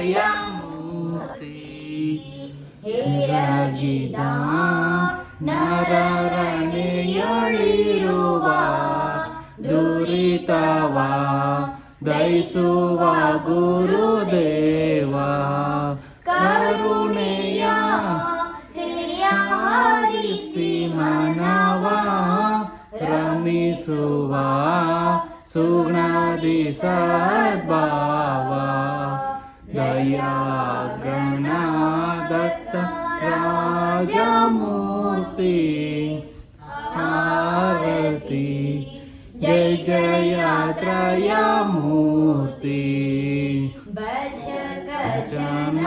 ದಯಾಮೂರ್ತಿ ಹೇರಾಗಿದ ನರರಣೆಯೊಳಿರುವ ದುರಿತವ ದಯಿಸುವ ಗುರುದೇವ ಕರುಣೆಯ ಹಾರಿಸಿ ಮನವ ರಮಿಸುವ ಸುಗುಣದಿ ಸದ್ಭಾವ ದಯಾಗಣ ದತ್ತ ರಾಜಮೂರ್ತಿ ಆರತಿ ಜಯ ಜಯ ತ್ರಯಮೂರ್ತಿ ಜನ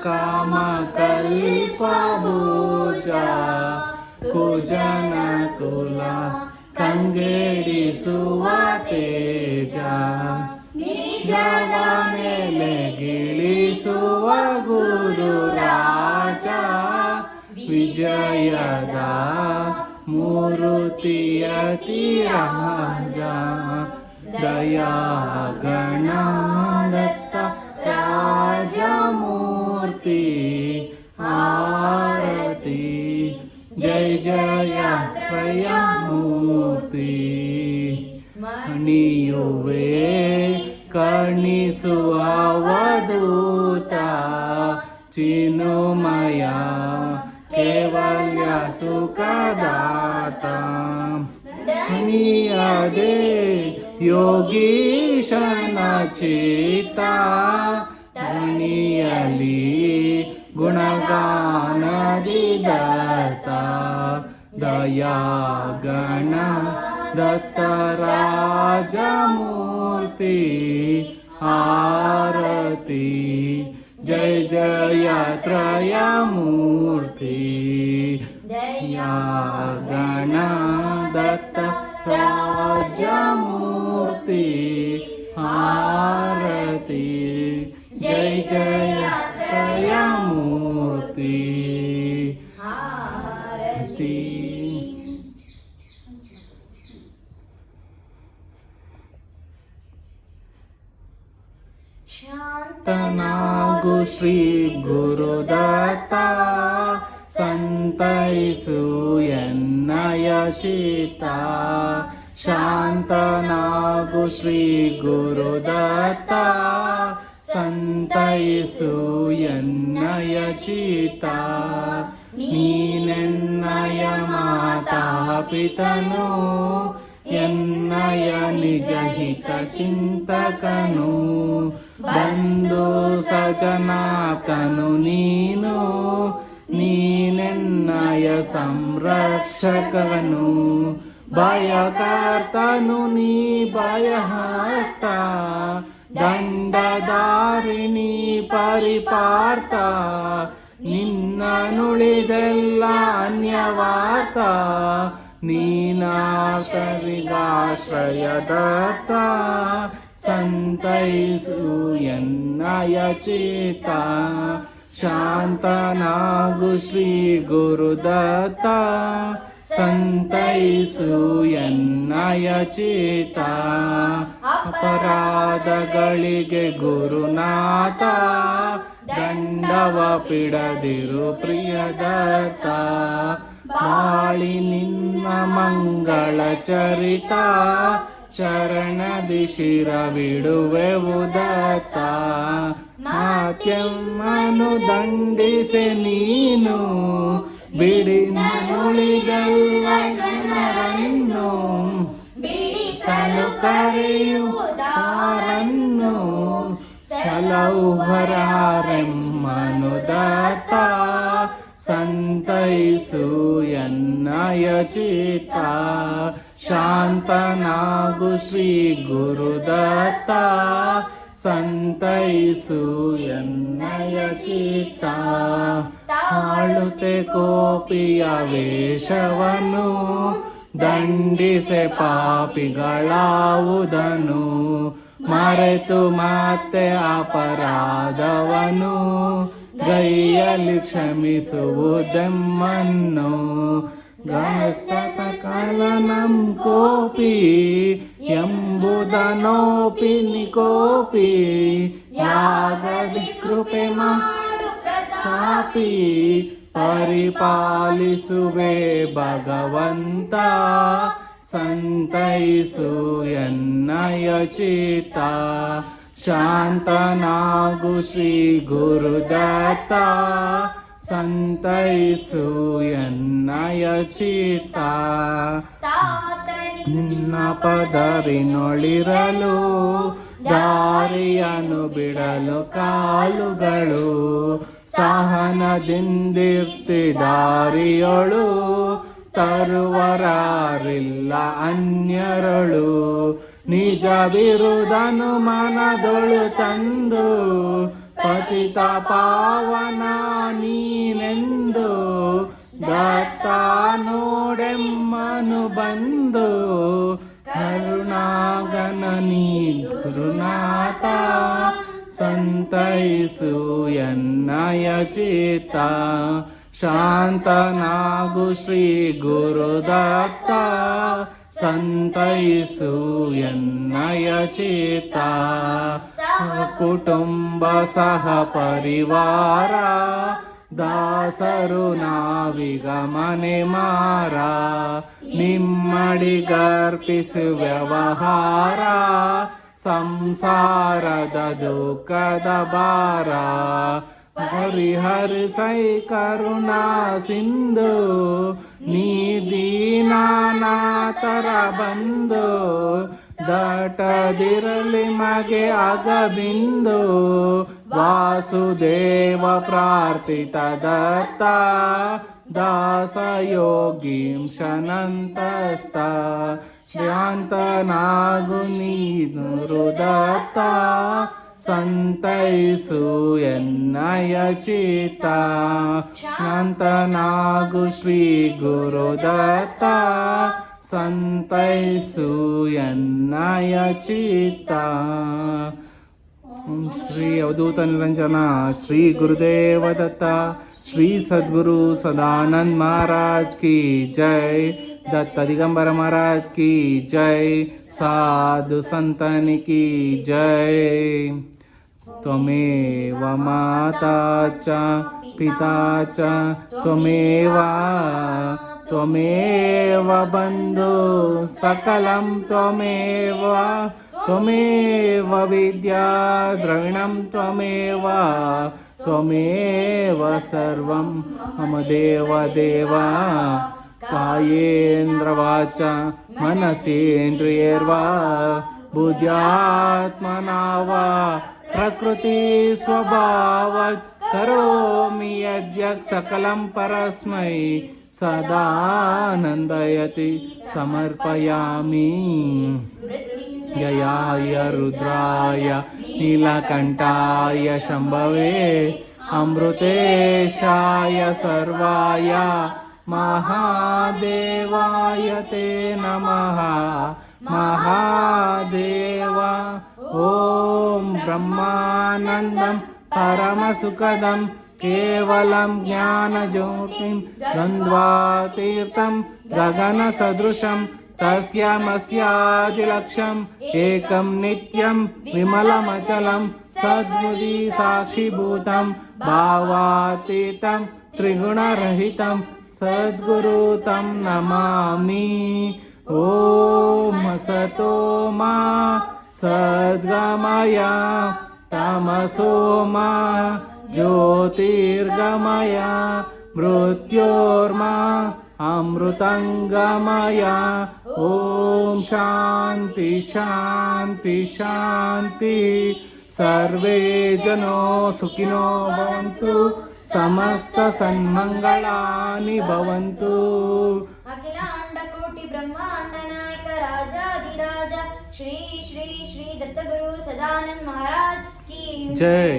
ಕಾಮ ಕಲ್ಪಭೂಜ ಕುಜನ ಕುಲ ಕಂಗೆಡಿಸುವ ತೇಜ ನಿಜದ ಮೇಲೆ ಗಿಳಿಸುವ ಗುರು ರಾಜ ವಿಜಯದ ಮೂರುತಿಯತಿ ರಾಜ ದಯಾಗಣ ದತ್ತ ರಾಜಮೂರ್ತಿ ಆರತಿ ಜಯ ಜಯ ತ್ರಯಮೂರ್ತಿ ಮಣಿಯುವೆ ಕರ್ಣಿಸುವ ಅವಧೂತ ಚಿನ್ಮಯ ಕೇವಲ್ಯ ಸುಖದಾತ ಮಣಿಯದೆ ಯೋಗೀಶನ ಚಿತ್ತ ಮಣಿಯಲಿ ಗುಣಗಾನದಿ ದತ್ತ ದಯಾಗಣ ದತ್ತ ರಾಜಮೂರ್ತಿ ಆರತಿ ಜಯ ಜಯ ತ್ರಯಮೂರ್ತಿ ದಯಾಗಣ ದತ್ತ ರಾಜಮೂರ್ತಿ ಆರತಿ ಜಯ ಜಯ ತ್ರಯಮೂರ್ತಿ ಆರತಿ. ಶಾಂತನಾಗು ಶ್ರೀ ಗುರುದತ್ತ ಸಂತೈಸು ಎನ್ನಯ ಶೀತ ಶಾಂತನಾಗು ಶ್ರೀ ಗುರುದತ್ತ ಸಂತೈಸು ಎನ್ನಯ ಚೀತ ನೀನೆನ್ನಯ ಮಾತಾ ಪಿತನು ಎನ್ನಯ ನಿಜ ಹಿತ ಚಿಂತಕನು ಬಂಧು ಸಜನಾತನು ನೀನು ನೀನೆನ್ನಯ ಸಂರಕ್ಷಕನು ಭಯಕರ್ತನು ನೀ ಭಯಹಸ್ತ ದಂಡಧಾರಿಣಿ ಪರಿಪಾರ್ಥ ನಿನ್ನ ನುಳಿದೆಲ್ಲ ಅನ್ಯವಾರ್ಥ ನೀನಾಶರಿಗಾಶ್ರಯದತ್ತ ಸಂತೈಸು ಎನ್ನಯ ಚೇತ ಶಾಂತನಾಗು ಶ್ರೀ ಗುರುದತ್ತ ಸಂತೈಸು ಎನ್ನಯ ಚೇತ ಅಪರಾಧಗಳಿಗೆ ಗುರುನಾಥ ದಂಡವ ಪಿಡದಿರು ಪ್ರಿಯದತ್ತ ಬಾಳಿ ನಿನ್ನ ಮಂಗಳ ಚರಿತ ಚರಣದಿ ಶಿರವಿಡುವೆವು ದತ್ತ ನಾತ್ಯಮ್ಮನು ದಂಡಿಸೆ ನೀನು ಬಿಡಿ ನುಳಿದಲ್ಲ ಜನರನ್ನು ಬಿಡಿಸಲು ಕರೆಯುತ್ತಾರನ್ನು ಸಲೌಭರಾರೆಮ್ಮನು ದತ್ತ ಸಂತೈಸು ಎನ್ನಯ ಚಿತ್ತ ಶಾಂತನಾಗು ಶ್ರೀ ಗುರುದತ್ತ ಸಂತೈಸು ಎನ್ನಯ ಚಿತ್ತ ತಾಳುತ್ತೆ ಕೋಪಿಯ ವೇಷವನು ದಂಡಿಸೆ ಪಾಪಿಗಳಾವುದನು ಮರೆತು ಮತ್ತೆ ಅಪರಾಧವನು ಗೈಯಲ್ಲಿ ಕ್ಷಮಿಸುವುದೆಮ್ಮನ್ನು ಗಸ್ತಕಲನಂ ಕೋಪಿ ಎಂಬುದನೋಪಿ ನಿಕೋಪಿ ಯಾಗದಿ ಕೃಪೆ ಮಾಡು ಪ್ರತಾಪಿ ಪರಿಪಾಲಿಸುವೆ ಭಗವಂತ ಸಂತೈಸು ಎನ್ನಯ ಚಿತ್ತ ಶಾಂತನಾಗು ಶ್ರೀ ಗುರುದತ್ತ ಸಂತೈಸು ಎನ್ನಯ ಚಿತ್ತ ನಿನ್ನ ಪದವಿನೊಳಿರಲು ದಾರಿಯನ್ನು ಬಿಡಲು ಕಾಲುಗಳು ಸಹನದಿಂದಿರ್ತಿ ದಾರಿಯೊಳು ತರುವರಾರಿಲ್ಲ ಅನ್ಯರಳು ನಿಜ ಬಿರುದನು ಮನದೊಳು ತಂದು ಪತಿತ ಪಾವನ ನೀನೆಂದು ದತ್ತ ನೋಡೆಮ್ಮನು ಬಂದು ಕರುಣಾಗನ ನೀ ಗುರುನಾಥ ಸಂತೈಸು ಎನ್ನಯ ಚಿತ್ತ ಶಾಂತನಾಗು ಶ್ರೀ ಗುರುದತ್ತ ಸಂತೈಸು ಎನ್ನಯ ಚಿತ್ತ ಕುಟುಂಬ ಸಹ ಪರಿವಾರ ದಾಸರು ನಾವಿಗ ಮನೆ ಮಾರ ನಿಮ್ಮಡಿಗರ್ಪಿಸು ವ್ಯವಹಾರ ಸಂಸಾರದ ದುಃಖದ ಭಾರ ಹರಿಹರಿಸೈ ಕರುಣಾ ಸಿಂಧು ನೀ ದೀನಾನಾಥರ ಬಂದು ದಟದಿರಲಿ ಮಗೆ ಅಗಬಿಂದು ವಾಸುದೇವ ಪ್ರಾರ್ಥಿತ ದತ್ತ ದಾಸ ಯೋಗೀಂ ಶನಂತಸ್ತ ಶಾಂತನಾಗು ನೀನು ದತ್ತ ಸಂತೈಸು ಎನ್ನಯ ಚಿತ್ತ ಶಾಂತನಾಗು ಶ್ರೀ ಗುರುದತ್ತ ಸಂತೈಸು ಎನ್ನಯ ಚಿತ್ತ. ಶ್ರೀ ಅವಧೂತ ನಿರಂಜನ ಶ್ರೀ ಗುರುದೇವ ದತ್ತ ಶ್ರೀ ಸದ್ಗುರು ಸದಾನಂದ महाराज की जय, दत्त दिगंबर महाराज की जय, साधु संतन की जय. त्वमेव माता च पिता च त्वमेव बन्धु सकलं त्वमेव विद्या द्रविणं त्वमेव सर्वं मम देव कायेन्द्र वाचा मनसेन्द्रियैर्वा बुद्ध्यात्मना वा प्रकृति स्वभावात् करोमि यद्यत् सकलं परस्मै सदानन्दयति समर्पयामि. जयाय रुद्राय नीलकण्ठाय शम्भवे अमृतेशाय सर्वाय महादेवाय ते नमः. महादेव ॐ ब्रह्मानन्दं परमसुखदं केवलं ज्ञानज्योतिं द्वन्द्वातीर्थं गगनसदृशं तस्यामस्यादिलक्ष्यम् एकं नित्यं विमलमचलं सद्बुद्धि साक्षिभूतं भावातीतं त्रिगुणरहितं सद्गुरु तं नमामि. ॐ असतो मा सद्गमय तमसो मा ज्योतिर्गमय मृत्योर्मा अमृतंगमय. ॐ शान्ति शान्ति शान्ति. सर्वे जनो सुखिनो भवन्तु, समस्त सन्मंगलानि भवन्तु. अखिलांड कोटि ब्रह्मांड नायक राजाधिराज श्री श्री श्री दत्तगुरु सदानंद महाराज की जय.